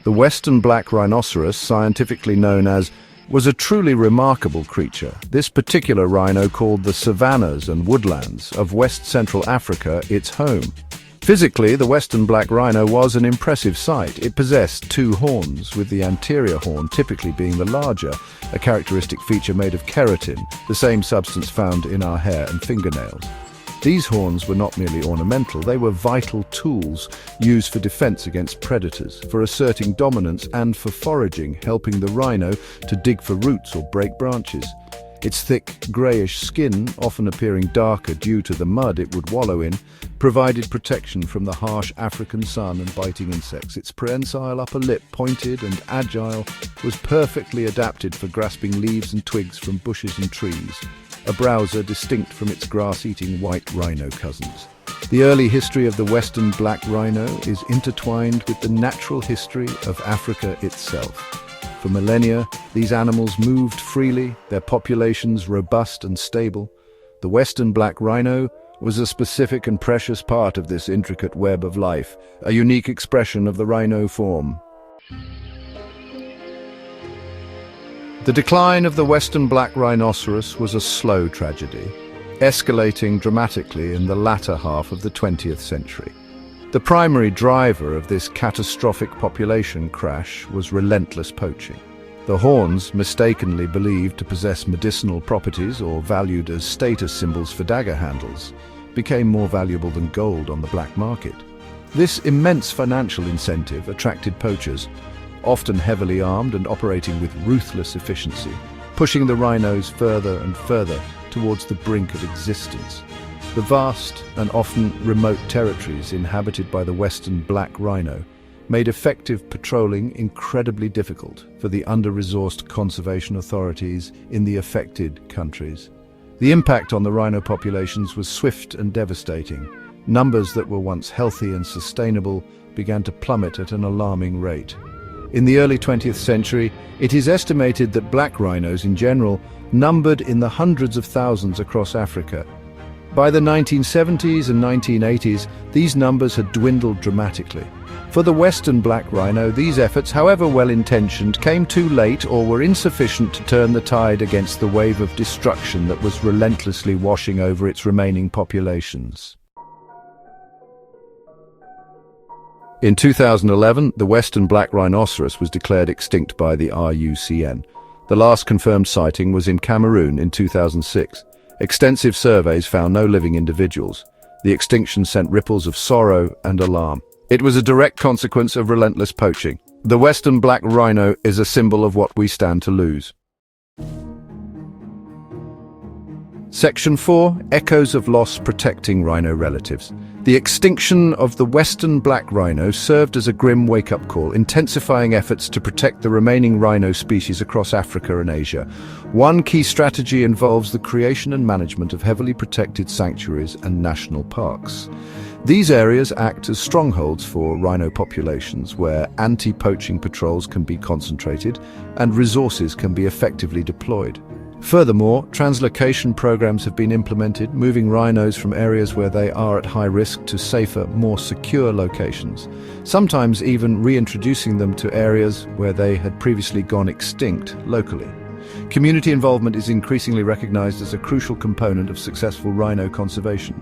The Western Black Rhinoceros, scientifically known as, was a truly remarkable creature. This particular rhino called the savannas and woodlands of West Central Africa its home. Physically, the Western Black Rhino was an impressive sight. It possessed two horns, with the anterior horn typically being the larger, a characteristic feature made of keratin, the same substance found in our hair and fingernails. These horns were not merely ornamental, they were vital tools used for defense against predators, for asserting dominance and for foraging, helping the rhino to dig for roots or break branches. Its thick, greyish skin, often appearing darker due to the mud it would wallow in, provided protection from the harsh African sun and biting insects. Its prehensile upper lip, pointed and agile, was perfectly adapted for grasping leaves and twigs from bushes and trees, a browser distinct from its grass-eating white rhino cousins. The early history of the Western Black Rhino is intertwined with the natural history of Africa itself. For millennia, these animals moved freely, their populations robust and stable. The Western Black Rhino was a specific and precious part of this intricate web of life, a unique expression of the rhino form. The decline of the Western Black Rhinoceros was a slow tragedy, escalating dramatically in the latter half of the 20th century. The primary driver of this catastrophic population crash was relentless poaching. The horns, mistakenly believed to possess medicinal properties or valued as status symbols for dagger handles, became more valuable than gold on the black market. This immense financial incentive attracted poachers, often heavily armed and operating with ruthless efficiency, pushing the rhinos further and further towards the brink of existence. The vast and often remote territories inhabited by the Western Black Rhino made effective patrolling incredibly difficult for the under-resourced conservation authorities in the affected countries. The impact on the rhino populations was swift and devastating. Numbers that were once healthy and sustainable began to plummet at an alarming rate. In the early 20th century, it is estimated that black rhinos in general numbered in the hundreds of thousands across Africa. By the 1970s and 1980s, these numbers had dwindled dramatically. For the Western Black Rhino, these efforts, however well-intentioned, came too late or were insufficient to turn the tide against the wave of destruction that was relentlessly washing over its remaining populations. In 2011, the Western Black Rhinoceros was declared extinct by the IUCN. The last confirmed sighting was in Cameroon in 2006. Extensive surveys found no living individuals. The extinction sent ripples of sorrow and alarm. It was a direct consequence of relentless poaching. The Western Black Rhino is a symbol of what we stand to lose. Section 4. Echoes of Loss Protecting Rhino Relatives. The extinction of the Western Black Rhino served as a grim wake-up call, intensifying efforts to protect the remaining rhino species across Africa and Asia. One key strategy involves the creation and management of heavily protected sanctuaries and national parks. These areas act as strongholds for rhino populations where anti-poaching patrols can be concentrated and resources can be effectively deployed. Furthermore, translocation programs have been implemented, moving rhinos from areas where they are at high risk to safer, more secure locations, sometimes even reintroducing them to areas where they had previously gone extinct locally. Community involvement is increasingly recognized as a crucial component of successful rhino conservation.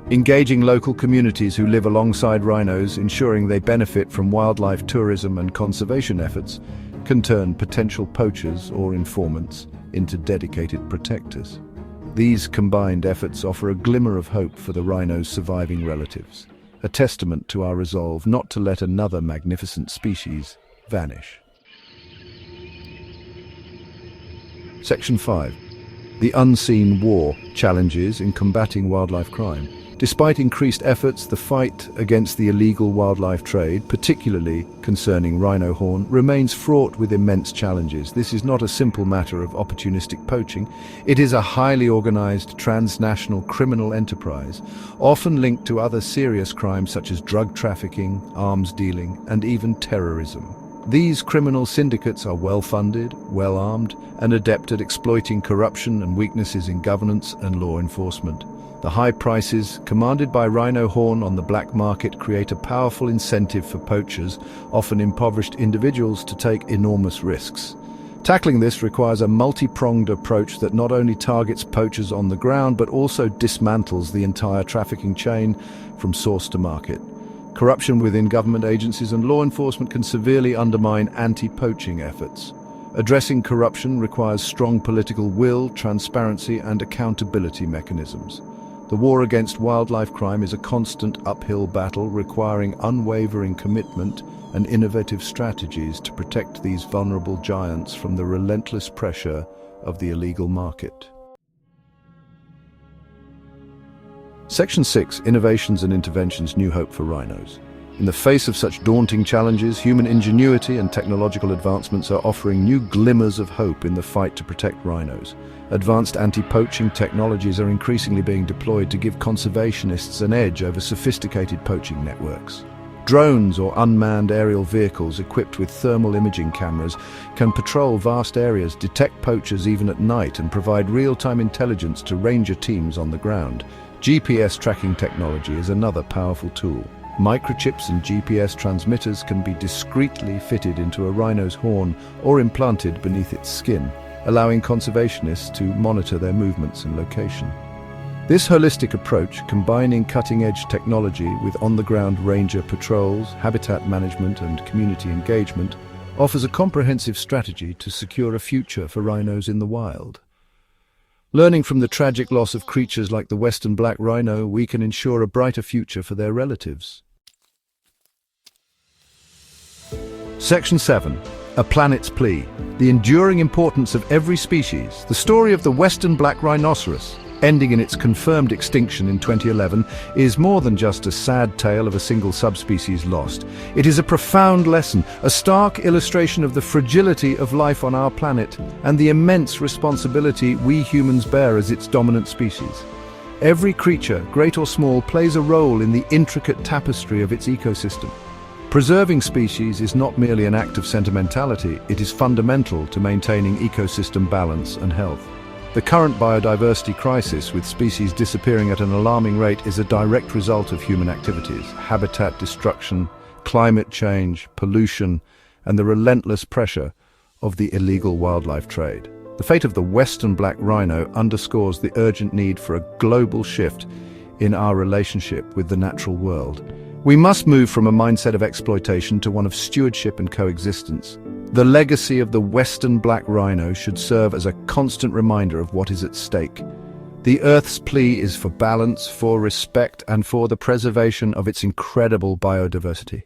Engaging local communities who live alongside rhinos, ensuring they benefit from wildlife tourism and conservation efforts, can turn potential poachers or informants into dedicated protectors. These combined efforts offer a glimmer of hope for the rhino's surviving relatives, a testament to our resolve not to let another magnificent species vanish. Section 5. The Unseen War: Challenges in Combating Wildlife Crime. Despite increased efforts, the fight against the illegal wildlife trade, particularly concerning rhino horn, remains fraught with immense challenges. This is not a simple matter of opportunistic poaching. It is a highly organized transnational criminal enterprise, often linked to other serious crimes such as drug trafficking, arms dealing, and even terrorism. These criminal syndicates are well-funded, well-armed, and adept at exploiting corruption and weaknesses in governance and law enforcement. The high prices commanded by rhino horn on the black market create a powerful incentive for poachers, often impoverished individuals, to take enormous risks. Tackling this requires a multi-pronged approach that not only targets poachers on the ground but also dismantles the entire trafficking chain from source to market. Corruption within government agencies and law enforcement can severely undermine anti-poaching efforts. Addressing corruption requires strong political will, transparency, and accountability mechanisms. The war against wildlife crime is a constant uphill battle requiring unwavering commitment and innovative strategies to protect these vulnerable giants from the relentless pressure of the illegal market. Section 6: Innovations and Interventions. New hope for rhinos. In the face of such daunting challenges, human ingenuity and technological advancements are offering new glimmers of hope in the fight to protect rhinos. Advanced anti-poaching technologies are increasingly being deployed to give conservationists an edge over sophisticated poaching networks. Drones or unmanned aerial vehicles equipped with thermal imaging cameras can patrol vast areas, detect poachers even at night, and provide real-time intelligence to ranger teams on the ground. GPS tracking technology is another powerful tool. Microchips and GPS transmitters can be discreetly fitted into a rhino's horn or implanted beneath its skin, allowing conservationists to monitor their movements and location. This holistic approach, combining cutting-edge technology with on-the-ground ranger patrols, habitat management, and community engagement, offers a comprehensive strategy to secure a future for rhinos in the wild. Learning from the tragic loss of creatures like the Western Black Rhino, we can ensure a brighter future for their relatives. Section 7. A Planet's Plea. The enduring importance of every species. The story of the Western Black Rhinoceros, ending in its confirmed extinction in 2011, is more than just a sad tale of a single subspecies lost. It is a profound lesson, a stark illustration of the fragility of life on our planet and the immense responsibility we humans bear as its dominant species. Every creature, great or small, plays a role in the intricate tapestry of its ecosystem. Preserving species is not merely an act of sentimentality, it is fundamental to maintaining ecosystem balance and health. The current biodiversity crisis, with species disappearing at an alarming rate, is a direct result of human activities: habitat destruction, climate change, pollution, and the relentless pressure of the illegal wildlife trade. The fate of the Western Black Rhino underscores the urgent need for a global shift in our relationship with the natural world. We must move from a mindset of exploitation to one of stewardship and coexistence. The legacy of the Western Black Rhino should serve as a constant reminder of what is at stake. The Earth's plea is for balance, for respect, and for the preservation of its incredible biodiversity.